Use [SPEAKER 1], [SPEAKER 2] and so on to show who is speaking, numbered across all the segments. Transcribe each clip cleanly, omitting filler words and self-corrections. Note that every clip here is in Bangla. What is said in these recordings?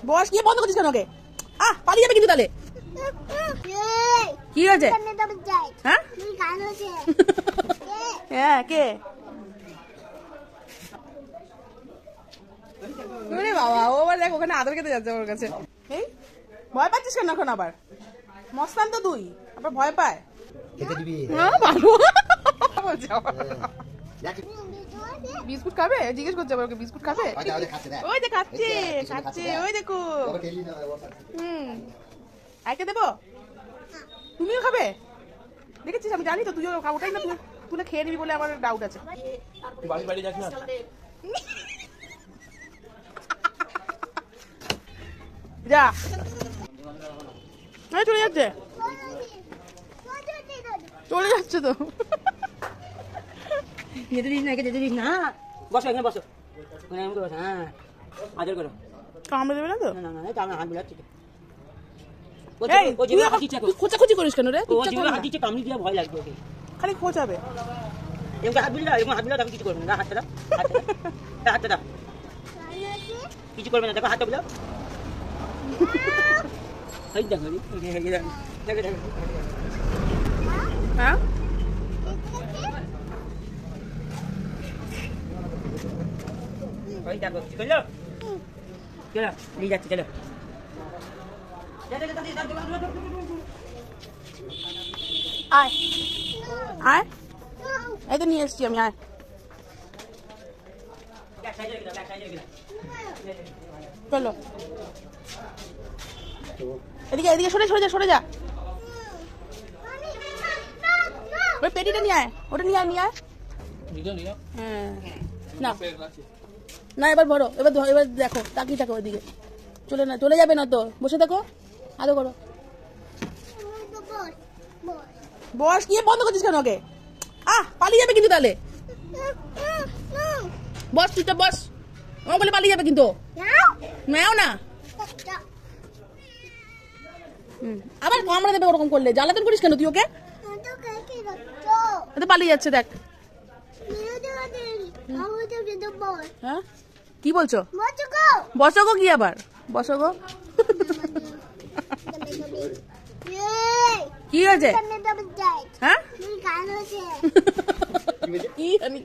[SPEAKER 1] বস গিয়ে বন্ধ করছিস কেন ওকে? পালিয়ে যাবে কিন্তু তাহলে। কি হয়েছে? হ্যাঁ হ্যাঁ কে? বাবা ও আবার দেখ ওখানে আদর খেতে যাচ্ছে ওর কাছে। এই ভয় পাচ্ছিস কেন এখন আবার? মস্তান তো তুই, আবার ভয় পায়। বিস্কুট খাবে? জিজ্ঞেস করছে আবার ওকে বিস্কুট খাবে? ওই যে খাচ্ছে খাচ্ছে, ওই দেখো। আইকে দেবো? তুমিও খাবে? দেখেছিস আমি জানি তো তুইও ওটাই না তুলে খেয়ে নিবি বলে আমার ডাউট আছে। যা চলে যাচ্ছে চলে যাচ্ছে তো।
[SPEAKER 2] যেতে দিস না, একে যেতে দিস না। বসো এখানে বসো, হ্যাঁ আদর করো।
[SPEAKER 1] কামড়ে দেবে না তো?
[SPEAKER 2] না না না, হাত বিলাচ্ছি তো।
[SPEAKER 1] খোঁচাখুচি করিস কেন রে?
[SPEAKER 2] হাত দিচ্ছে, কামড়ি দিয়ে ভয় লাগবে ওকে।
[SPEAKER 1] খালি খোঁচাবে।
[SPEAKER 2] এরকম হাত বিলা, এরকম হাত বিলা, তাকে কিছু করবে না। হাতটা দাও, হাতটা দাও, কিছু করবে না। দেখো হাতটা বিলা। দেখো দেখো দেখো।
[SPEAKER 1] হ্যাঁ
[SPEAKER 2] ওই দেখো কি করলো। চলো নিয়ে যাচ্ছি, চলো।
[SPEAKER 1] আয় আয়, এই তো নিয়ে এসছি আমি। আয় চলো এদিকে এদিকে সরে সরে যা সরে যা। ওই পেটিটা নিয়ে আয়, ওটা নিয়ে আয় নিয়ে আয়। হ্যাঁ না না এবার ভরো, এবার এবার দেখো তাকিয়ে থাকো ওইদিকে। চলে যাবে না তো, বসে থাকো আদর করো। বস গিয়ে বন্ধ করছিস কেন ওকে? পালিয়ে যাবে কিন্তু তাহলে। বস চুপচাপ বস, ও বলে পালিয়ে যাবে কিন্তু। নাও না আবার কামড়ে দেবে ওরকম করলে। জ্বালাতন করিস কেন তুই ওকে? পালিয়ে যাচ্ছে দেখ। হ্যাঁ কি বলছো? বসো গো, কি আবার বসো গো। কি হয়েছে? হ্যাঁ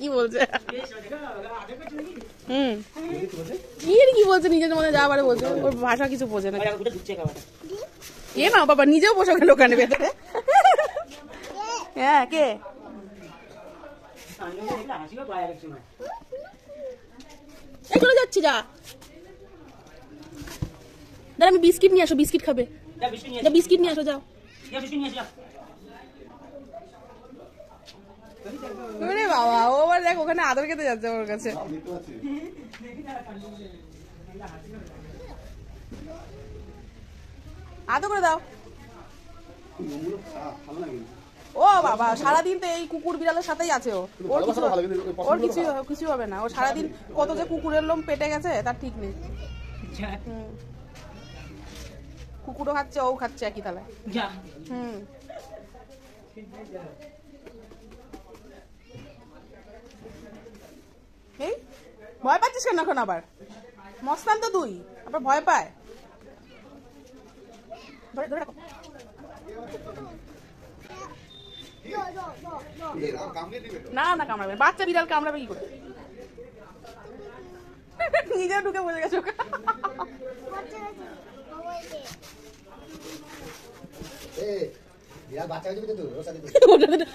[SPEAKER 1] কি বলছে? কি বলছে নিজের মনে যা পারে বলছে, ওর ভাষা কিছু বোঝে না। এ মা বাবা নিজেও বসে গেল ওখানে ভেতরে। হ্যাঁ কে? চলে যাচ্ছি যা। দাঁড়া আমি বিস্কিট নিয়ে আসো, বিস্কিট খাবে। বিস্কিট নিয়ে আসো যাও। বাবা ও আবার দেখ ওখানে আদর খেতে যাচ্ছে ওর কাছে। আদর করে দাও। ও বাবা সারাদিন তো এই কুকুর বিড়ালের সাথেই আছে ও। ওর কিছু হবে না। ও সারাদিন কত যে কুকুরের লোম পেটে গেছে তার ঠিক নেই। কুকুরও খাচ্ছে ও খাচ্ছে একই তালায়। এই ভয় পাচ্ছিস কেন এখন আবার? মস্তান তো তুই, আবার ভয় পায়। না না কামড়াবে, বাচ্চা বিড়াল কামড়াবে কি করে? নিজে ঢুকে বসে গেছে।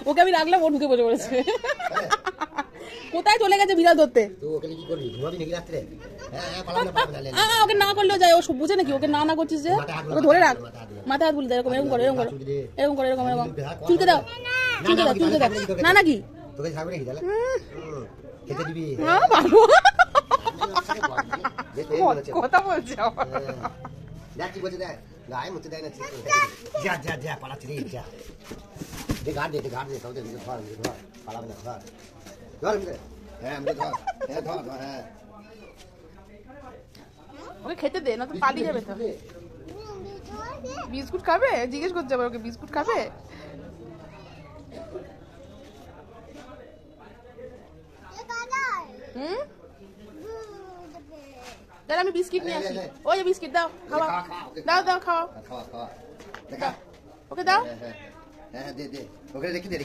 [SPEAKER 1] ওকে আমি রাখলাম, ও ঢুকে বসে পড়েছে। কোথায় চলে গেছে বিড়াল ধরতে? ওকে না করলেও যায়, ও বুঝে নাকি? ওকে না করছিস যে, ওকে ধরে রাখ, মাথায় হাত বুলিয়ে এরকম এরকম করে এরকম করে এরকম করে এরকম এরকম চুলকে দাও চুলকে দাও চুলকে দাও। না নাকি কথা বলছে
[SPEAKER 3] গায়ে মুতে দেয় না। যা যা যা পালাচ্ছি রে, যা দে ঘাট দে ঘাট দে, সব ধর ধর পালাবে না, ধর ধর হ্যাঁ ধর হ্যাঁ ধর হ্যাঁ।
[SPEAKER 1] ওকে খেতে দে না তো পালিয়ে যাবে তো। বিস্কুট খাবে? জিজ্ঞেস করছে আবার ওকে বিস্কুট খাবে? তাহলে আমি বিস্কিট নিয়ে আসি। ওই যে বিস্কিট দাও, খাওয়া
[SPEAKER 3] খাওয়া, খাওয়া, ওকে
[SPEAKER 1] দাও দাও খাওয়া
[SPEAKER 3] খাওয়া খাওয়া দেখা
[SPEAKER 1] ওকে দাও,
[SPEAKER 3] হ্যাঁ দে দে ওকে রেখে দে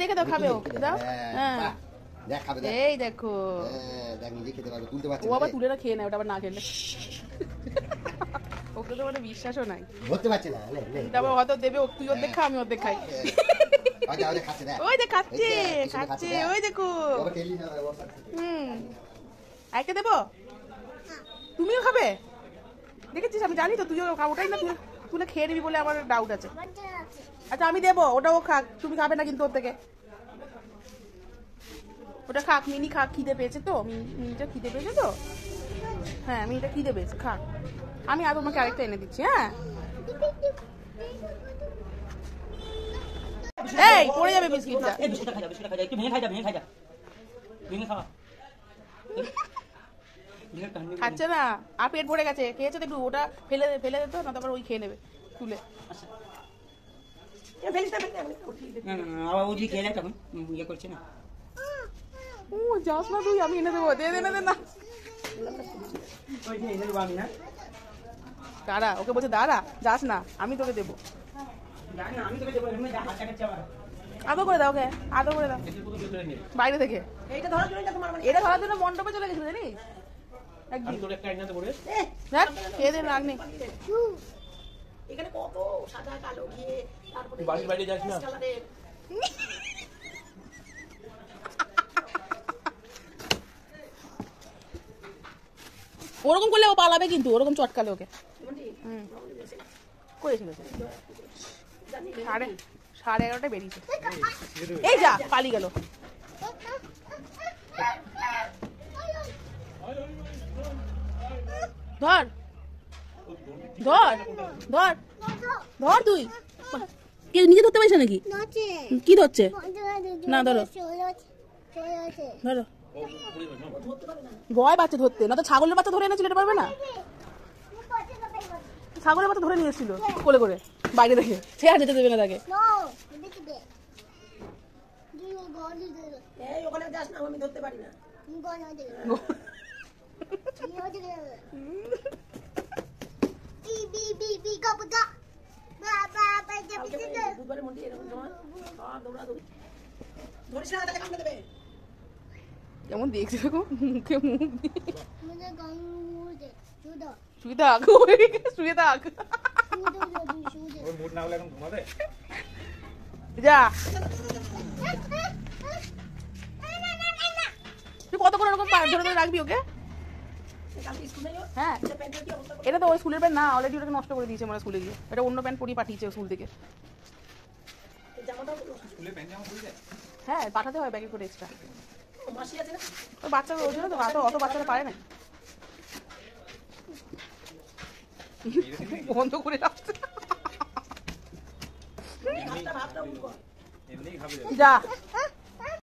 [SPEAKER 1] রেখে দাও খাবে ও দাও। হ্যাঁ
[SPEAKER 3] বাহ, দেখ খাবে দেখ
[SPEAKER 1] এই দেখো
[SPEAKER 3] দেখ নিজে খেতে পারবে তুলতে পারছে
[SPEAKER 1] ও আবার তুলে না খেয়ে নেয় ওটা আবার না খেলে ওকে তো মানে বিশ্বাসও নাই।
[SPEAKER 3] ধরতে পারছে না লে লে
[SPEAKER 1] তারপর হয়তো দেবে তুই অর্ধেক খা আমি অর্ধেক খাই।
[SPEAKER 3] ওই খাচ্ছে দেখ
[SPEAKER 1] ওই যে খাচ্ছে খাচ্ছে ওই দেখো।
[SPEAKER 3] ওকে টেলি না ও
[SPEAKER 1] আরেকটা দেবো, তুমিও খাবে? দেখেছিস আমি জানি তো তুইও ওটাই না তুলে খেয়ে নিবি বলে আমার ডাউট আছে। আচ্ছা আমি দেবো, ওটাও খাক, তুমি খাবে না কিন্তু ওর থেকে। ওটা খাক, মিনি খাক, খিদে পেয়েছে তো, মিনিটা খিদে পেয়েছে তো। হ্যাঁ মিনিটা খিদে পেয়েছে, খাক। আমি আর তোমাকে আরেকটা এনে দিচ্ছি। হ্যাঁ এই পড়ে যাবে বিস্কিটটা।
[SPEAKER 2] এই বিস্কুটটা খাই যা, একটু ভেঙে খাই যা, ভেঙে খাওয়া।
[SPEAKER 1] খাচ্ছে না, আর পেট ভরে গেছে, খেয়েছে তো একটু, ওটা ফেলে দিত না, তারপর ওই খেয়ে নেবে তুলে।
[SPEAKER 2] আবার ওই খেয়ে নেয় তখন ইয়ে করছে না।
[SPEAKER 1] ও যাস না তুই, আমি এনে দেবো, দে না।
[SPEAKER 2] ওই যে এনে দেবো আমি না,
[SPEAKER 1] দাঁড়া, ওকে বলছে দাঁড়া, যাস না, আমি তোকে দেবো।
[SPEAKER 2] জানি না আমি তোকে দেবো, এমনি হাত কাটছে আবার।
[SPEAKER 1] আদৌ করে দাও ওকে, আদৌ করে দাও বাইরে থেকে।
[SPEAKER 2] এইটা ধরার জন্য তোমার মানে
[SPEAKER 1] এটা ধরার জন্য মণ্ডপে চলে গেছিল জানিস একদিন। দেখ খেয়ে দে, রাগ নেই।
[SPEAKER 2] এখানে কত সাদা কালো ঘিয়ে, তারপরে
[SPEAKER 4] বাইরে যাস না।
[SPEAKER 2] কালারের
[SPEAKER 1] ওরকম করলে ও পালাবে কিন্তু, ওরকম চটকালে ওকে। করেছিল 11:30 বেরিয়েছে। এই যা পালিয়ে গেল। ধর ধর ধর ধর, তুই কে নিজে ধরতে পারিস নাকি? কি ধরছে? না ধরো ধরো, ভয় বাচ্চা ধরতে, না তো ছাগলের বাচ্চা ধরে এনেছিল, এটা পারবে না। ছাগলের বাচ্চা ধরে নিয়ে এসেছিল কোলে করে বাইরে থেকে, সে আর যেতে দেবে না তাকে।
[SPEAKER 2] ওখানে যাস না, আমি ধরতে পারি না।
[SPEAKER 1] কেমন দেখছে দেখো, মুখে মুখ শুয়ে থাক, শুয়ে থাক, যা। তুই কত করে ওরকম ধরে ধরে রাখবি ওকে? হ্যাঁ এটা তো ওই স্কুলের প্যান্ট না, অলরেডি ওটাকে নষ্ট করে দিয়েছে মানে স্কুলে গিয়ে, এটা অন্য প্যান্ট পরিয়ে পাঠিয়েছে স্কুল থেকে। হ্যাঁ পাঠাতে হয় ব্যাগে করে এক্সট্রা। ওই বাচ্চা ওই জন্য তো অত বাচ্চারা পারে না, বন্ধ করে রাখছে। যা